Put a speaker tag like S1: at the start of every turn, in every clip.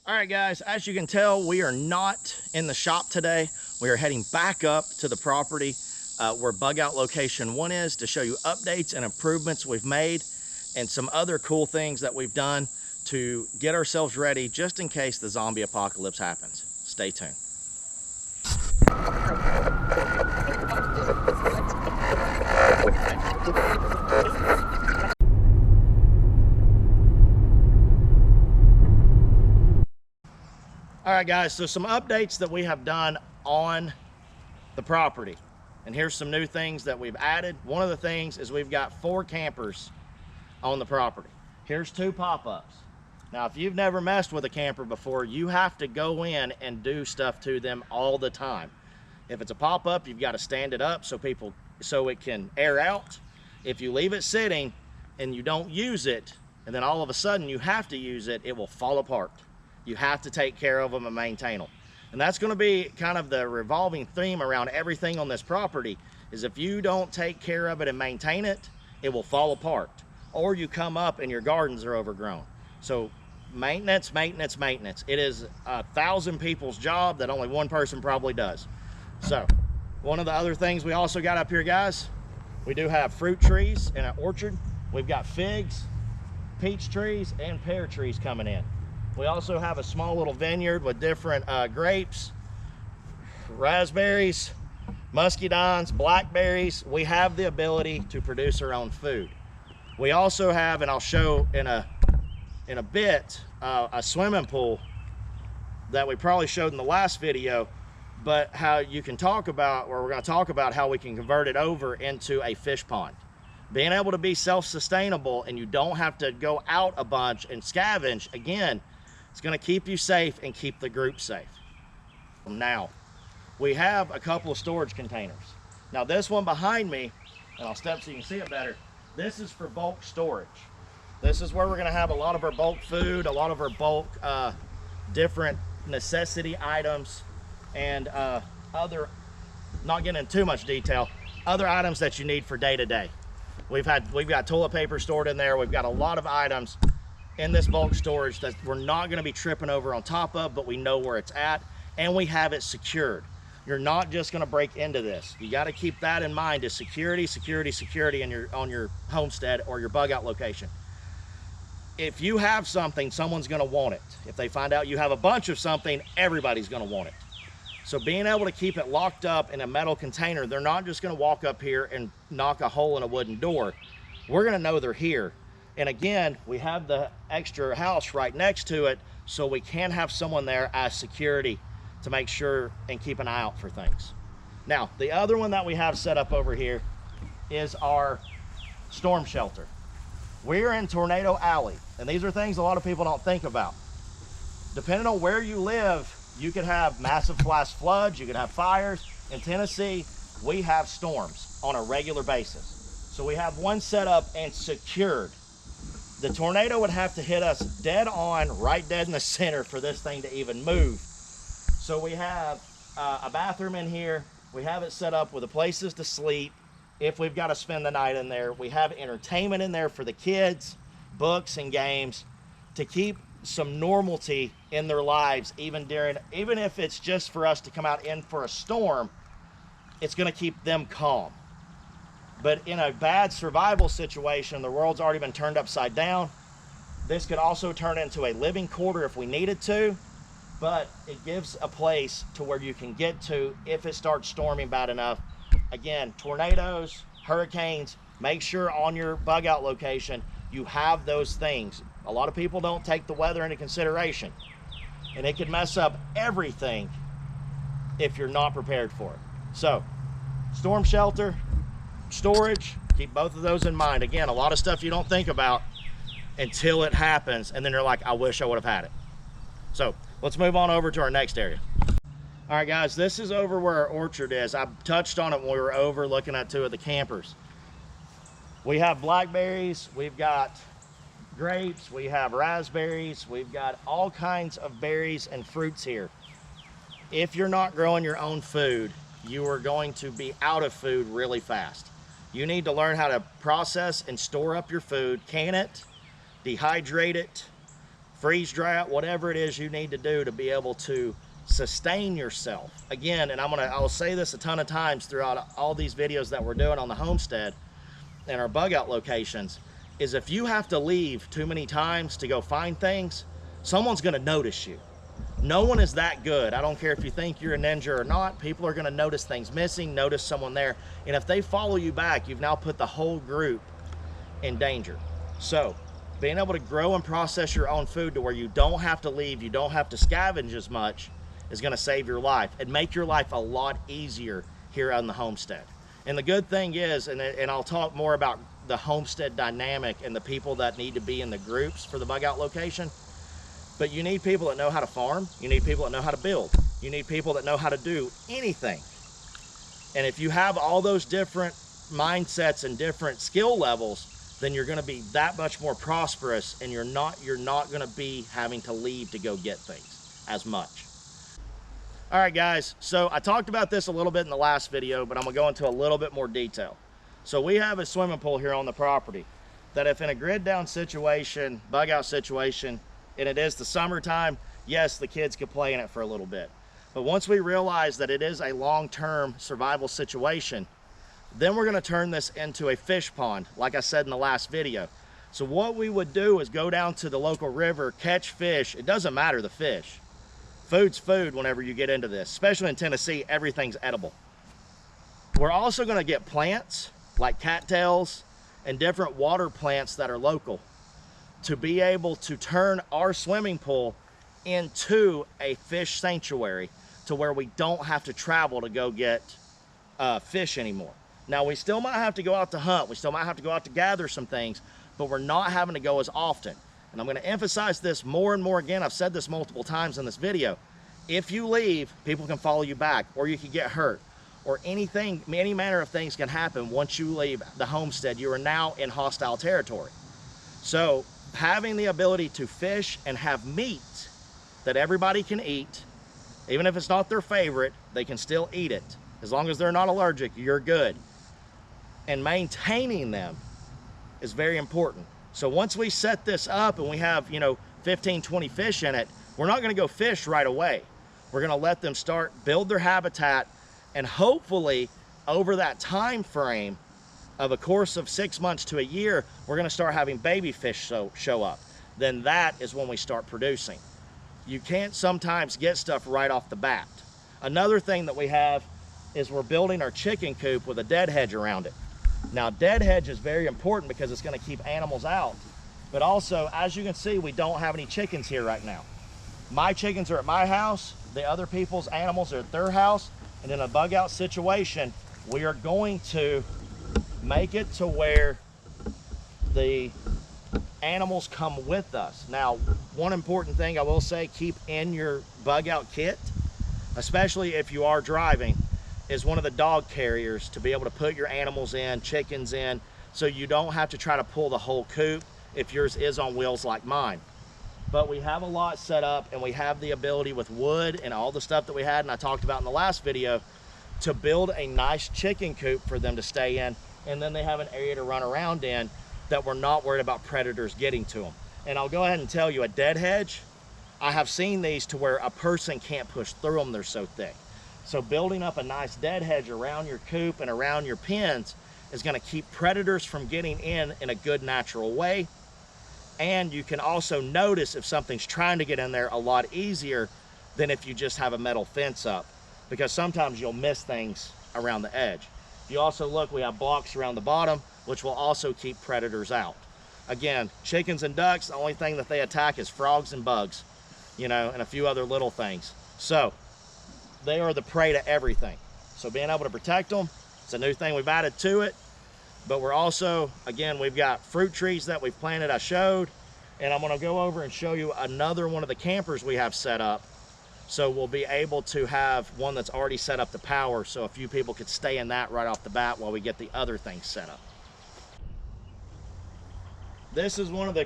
S1: All right, guys, as you can tell, we are not in the shop today. We are heading back up to the property where bug out location 1 is to show you updates and improvements we've made and some other cool things that we've done to get ourselves ready just in case the zombie apocalypse happens. Stay tuned. All right, guys, so some updates that we have done on the property. And here's some new things that we've added. One of the things is we've got 4 campers on the property. Here's 2 pop-ups. Now, if you've never messed with a camper before, you have to go in and do stuff to them all the time. If it's a pop-up, you've got to stand it up so it can air out. If you leave it sitting and you don't use it, and then all of a sudden you have to use it, it will fall apart. You have to take care of them and maintain them. And that's going to be kind of the revolving theme around everything on this property, is if you don't take care of it and maintain it, it will fall apart. Or you come up and your gardens are overgrown. So maintenance, maintenance, maintenance. It is 1,000 people's job that only one person probably does. So one of the other things we also got up here, guys, we do have fruit trees in an orchard. We've got figs, peach trees, and pear trees coming in. We also have a small little vineyard with different grapes, raspberries, muscadines, blackberries. We have the ability to produce our own food. We also have, and I'll show in a bit, a swimming pool that we probably showed in the last video, but how you can talk about, or we're going to talk about how we can convert it over into a fish pond. Being able to be self-sustainable and you don't have to go out a bunch and scavenge, again, it's going to keep you safe and keep the group safe. Now, we have a couple of storage containers. Now, this one behind me, and I'll step so you can see it better, this is for bulk storage. This is where we're going to have a lot of our bulk food, a lot of our bulk different necessity items, and other, not getting into too much detail, other items that you need for day to day. We've got toilet paper stored in there. We've got a lot of items in this bulk storage that we're not going to be tripping over on top of, but we know where it's at and we have it secured. You're not just going to break into this. You got to keep that in mind, is security, security, security on your homestead or your bug out location. If you have something, someone's going to want it. If they find out you have a bunch of something, everybody's going to want it. So being able to keep it locked up in a metal container, they're not just going to walk up here and knock a hole in a wooden door. We're going to know they're here. And again, we have the extra house right next to it, so we can have someone there as security to make sure and keep an eye out for things. Now, the other one that we have set up over here is our storm shelter. We're in Tornado Alley, and these are things a lot of people don't think about. Depending on where you live, you could have massive flash floods, you could have fires. In Tennessee, we have storms on a regular basis. So we have one set up and secured. The tornado would have to hit us dead on, right dead in the center for this thing to even move. So we have a bathroom in here. We have it set up with the places to sleep if we've got to spend the night in there. We have entertainment in there for the kids, books and games, to keep some normalcy in their lives, even if it's just for us to come out in for a storm. It's going to keep them calm. But in a bad survival situation, the world's already been turned upside down. This could also turn into a living quarter if we needed to, but it gives a place to where you can get to if it starts storming bad enough. Again, tornadoes, hurricanes, make sure on your bug out location you have those things. A lot of people don't take the weather into consideration, and it could mess up everything if you're not prepared for it. So, storm shelter, storage, keep both of those in mind. Again, a lot of stuff you don't think about until it happens, and then you're like, I wish I would have had it. So let's move on over to our next area. All right, guys, this is over where our orchard is. I touched on it when we were over looking at 2 of the campers. We have blackberries, we've got grapes, we have raspberries, we've got all kinds of berries and fruits here. If you're not growing your own food, you are going to be out of food really fast. You need to learn how to process and store up your food, can it, dehydrate it, freeze dry it, whatever it is you need to do to be able to sustain yourself. Again, and I'll say this a ton of times throughout all these videos that we're doing on the homestead and our bug out locations, is if you have to leave too many times to go find things, someone's gonna notice you. No one is that good. I don't care if you think you're a ninja or not, people are gonna notice things missing, notice someone there, and if they follow you back, you've now put the whole group in danger. So, being able to grow and process your own food to where you don't have to leave, you don't have to scavenge as much, is gonna save your life and make your life a lot easier here on the homestead. And the good thing is, and I'll talk more about the homestead dynamic and the people that need to be in the groups for the bug out location, but you need people that know how to farm, you need people that know how to build, you need people that know how to do anything. And if you have all those different mindsets and different skill levels, then you're gonna be that much more prosperous, and you're not gonna be having to leave to go get things as much. All right, guys, so I talked about this a little bit in the last video, but I'm gonna go into a little bit more detail. So we have a swimming pool here on the property that if in a grid down situation, bug out situation, and it is the summertime, yes, the kids could play in it for a little bit. But once we realize that it is a long-term survival situation, then we're gonna turn this into a fish pond, like I said in the last video. So what we would do is go down to the local river, catch fish. It doesn't matter the fish. Food's food whenever you get into this, especially in Tennessee, everything's edible. We're also gonna get plants like cattails and different water plants that are local to be able to turn our swimming pool into a fish sanctuary to where we don't have to travel to go get fish anymore. Now, we still might have to go out to hunt, we still might have to go out to gather some things, but we're not having to go as often. And I'm gonna emphasize this more and more again. I've said this multiple times in this video. If you leave, people can follow you back, or you can get hurt, or anything, any manner of things can happen once you leave the homestead. You are now in hostile territory. So having the ability to fish and have meat that everybody can eat, even if it's not their favorite, they can still eat it. As long as they're not allergic, you're good. And maintaining them is very important. So once we set this up and we have, 15, 20 fish in it, we're not gonna go fish right away. We're gonna let them start, build their habitat, and hopefully over that time frame of a course of 6 months to a year, we're gonna start having baby fish show up. Then that is when we start producing. You can't sometimes get stuff right off the bat. Another thing that we have is we're building our chicken coop with a dead hedge around it. Now, dead hedge is very important because it's gonna keep animals out. But also, as you can see, we don't have any chickens here right now. My chickens are at my house, the other people's animals are at their house, and in a bug out situation, we are going to make it to where the animals come with us. Now, one important thing I will say, keep in your bug out kit, especially if you are driving, is one of the dog carriers to be able to put your animals in, chickens in, so you don't have to try to pull the whole coop if yours is on wheels like mine. But we have a lot set up, and we have the ability with wood and all the stuff that we had, and I talked about in the last video, to build a nice chicken coop for them to stay in, and then they have an area to run around in that we're not worried about predators getting to them. And I'll go ahead and tell you, a dead hedge, I have seen these to where a person can't push through them, they're so thick. So building up a nice dead hedge around your coop and around your pens is gonna keep predators from getting in a good natural way. And you can also notice if something's trying to get in there a lot easier than if you just have a metal fence up, because sometimes you'll miss things around the edge. If you also look, we have blocks around the bottom, which will also keep predators out. Again, chickens and ducks, the only thing that they attack is frogs and bugs, and a few other little things. So they are the prey to everything. So being able to protect them, it's a new thing we've added to it. But we're also, again, we've got fruit trees that we've planted, I showed, and I'm gonna go over and show you another one of the campers we have set up. So we'll be able to have one that's already set up to power, so a few people could stay in that right off the bat while we get the other things set up. This is one of the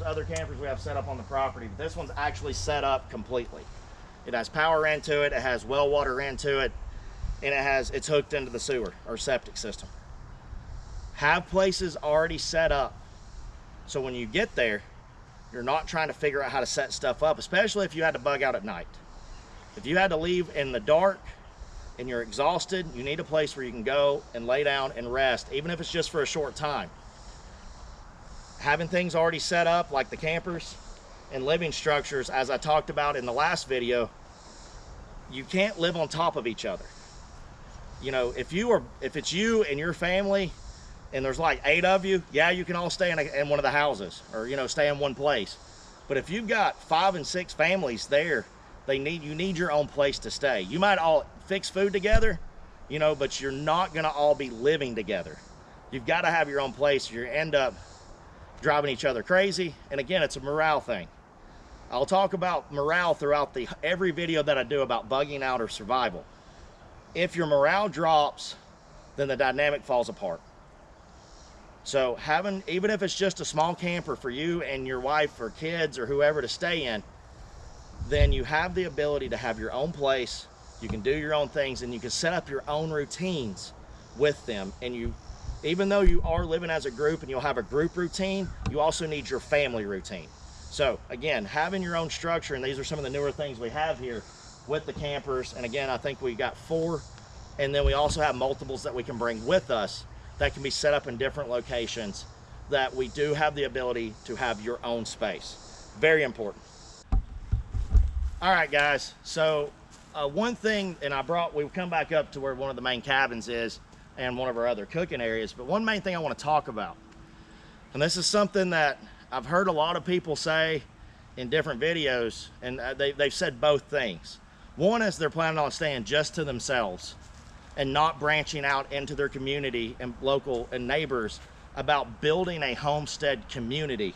S1: other campers we have set up on the property. This one's actually set up completely. It has power into it, it has well water into it, and it's hooked into the sewer or septic system. Have places already set up, so when you get there, You're not trying to figure out how to set stuff up, especially if you had to bug out at night. If you had to leave in the dark and you're exhausted, you need a place where you can go and lay down and rest, even if it's just for a short time. Having things already set up, like the campers and living structures, as I talked about in the last video, you can't live on top of each other. You know, if it's you and your family and there's like 8 of you, yeah, you can all stay in one of the houses, or, you know, stay in one place. But if you've got 5 and 6 families there, you need your own place to stay. You might all fix food together, you know, but you're not gonna all be living together. You've got to have your own place, or you end up driving each other crazy. And again, it's a morale thing. I'll talk about morale throughout every video that I do about bugging out or survival. If your morale drops, then the dynamic falls apart. So even if it's just a small camper for you and your wife or kids or whoever to stay in, then you have the ability to have your own place. You can do your own things, and you can set up your own routines with them. And even though you are living as a group and you'll have a group routine, you also need your family routine. So again, having your own structure, and these are some of the newer things we have here with the campers. And again, I think we got 4, and then we also have multiples that we can bring with us that can be set up in different locations, that we do have the ability to have your own space. Very important. All right, guys, so one thing, and we've come back up to where one of the main cabins is and one of our other cooking areas, but one main thing I want to talk about, and this is something that I've heard a lot of people say in different videos, and they've said both things. One is they're planning on staying just to themselves and not branching out into their community and local and neighbors about building a homestead community,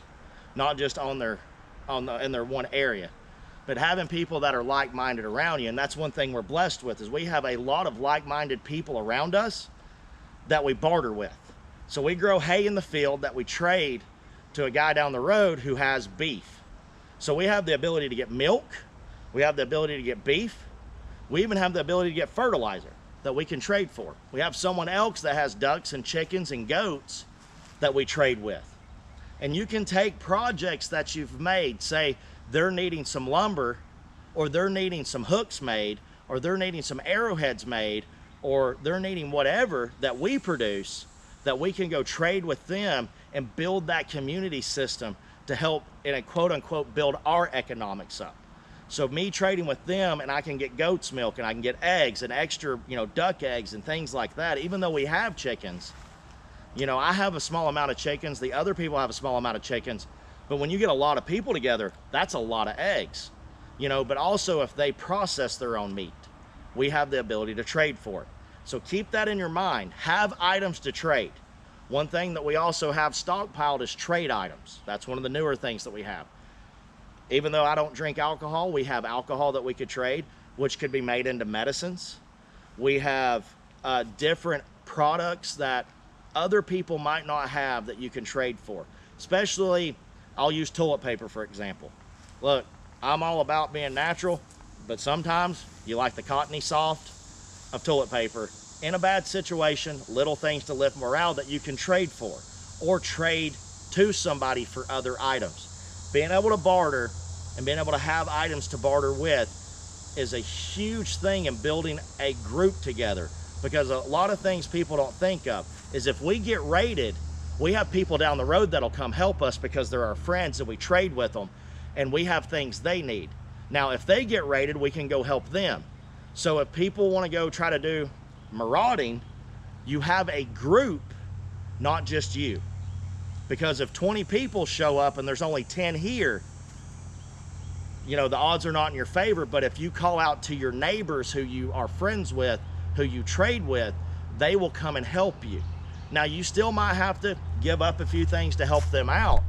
S1: not just in their one area, but having people that are like-minded around you. And that's one thing we're blessed with, is we have a lot of like-minded people around us that we barter with. So we grow hay in the field that we trade to a guy down the road who has beef. So we have the ability to get milk, we have the ability to get beef, we even have the ability to get fertilizer that we can trade for. We have someone else that has ducks and chickens and goats that we trade with. And you can take projects that you've made, say they're needing some lumber, or they're needing some hooks made, or they're needing some arrowheads made, or they're needing whatever that we produce, that we can go trade with them and build that community system to help, in a quote unquote, build our economics up. So me trading with them, and I can get goat's milk, and I can get eggs and extra, you know, duck eggs and things like that. Even though we have chickens, you know, I have a small amount of chickens, the other people have a small amount of chickens, but when you get a lot of people together, that's a lot of eggs, you know. But also, if they process their own meat, we have the ability to trade for it. So keep that in your mind. Have items to trade. One thing that we also have stockpiled is trade items. That's one of the newer things that we have. Even though I don't drink alcohol, we have alcohol that we could trade, which could be made into medicines. We have different products that other people might not have that you can trade for. Especially, I'll use toilet paper, for example. Look, I'm all about being natural, but sometimes you like the cottony soft of toilet paper. In a bad situation, little things to lift morale that you can trade for, or trade to somebody for other items. Being able to barter and being able to have items to barter with is a huge thing in building a group together, because a lot of things people don't think of is if we get raided, we have people down the road that'll come help us because they're our friends and we trade with them, and we have things they need. Now, if they get raided, we can go help them. So if people want to go try to do marauding, you have a group, not just you. Because if 20 people show up and there's only 10 here, you know, the odds are not in your favor. But if you call out to your neighbors who you are friends with, who you trade with, they will come and help you. Now, you still might have to give up a few things to help them out,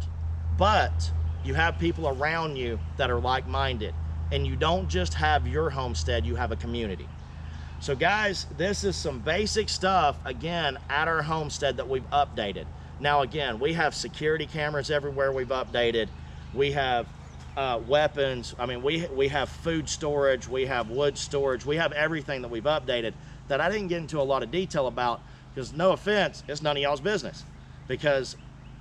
S1: but you have people around you that are like-minded, and you don't just have your homestead, you have a community. So guys, this is some basic stuff, again, at our homestead that we've updated. Now again, we have security cameras everywhere we've updated. We have weapons. I mean, we have food storage, we have wood storage, we have everything that we've updated that I didn't get into a lot of detail about, because no offense, it's none of y'all's business. Because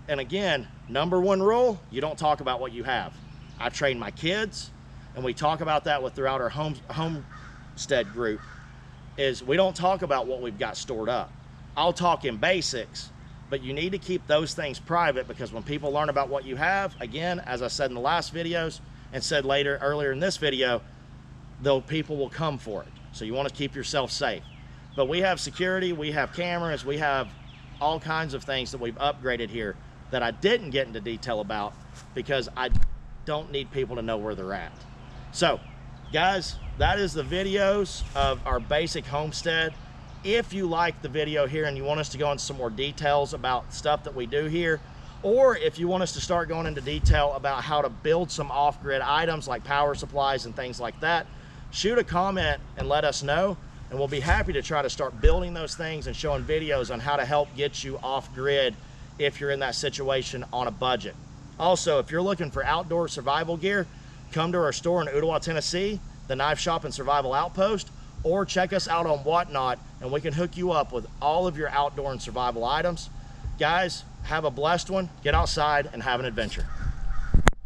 S1: And again, number one rule, you don't talk about what you have. I train my kids, and we talk about that throughout our homestead group, is we don't talk about what we've got stored up. I'll talk in basics, but you need to keep those things private, because when people learn about what you have, again, as I said in the last videos and said earlier in this video, though people will come for it. So you want to keep yourself safe. But we have security, we have cameras, we have all kinds of things that we've upgraded here that I didn't get into detail about, because I don't need people to know where they're at. So guys, that is the videos of our basic homestead. If you like the video here and you want us to go into some more details about stuff that we do here, or if you want us to start going into detail about how to build some off-grid items like power supplies and things like that, shoot a comment and let us know, and we'll be happy to try to start building those things and showing videos on how to help get you off-grid if you're in that situation on a budget. Also, if you're looking for outdoor survival gear, come to our store in Ooltewah, Tennessee, the Knife Shop and Survival Outpost, or check us out on Whatnot, and we can hook you up with all of your outdoor and survival items. Guys, have a blessed one, get outside and have an adventure.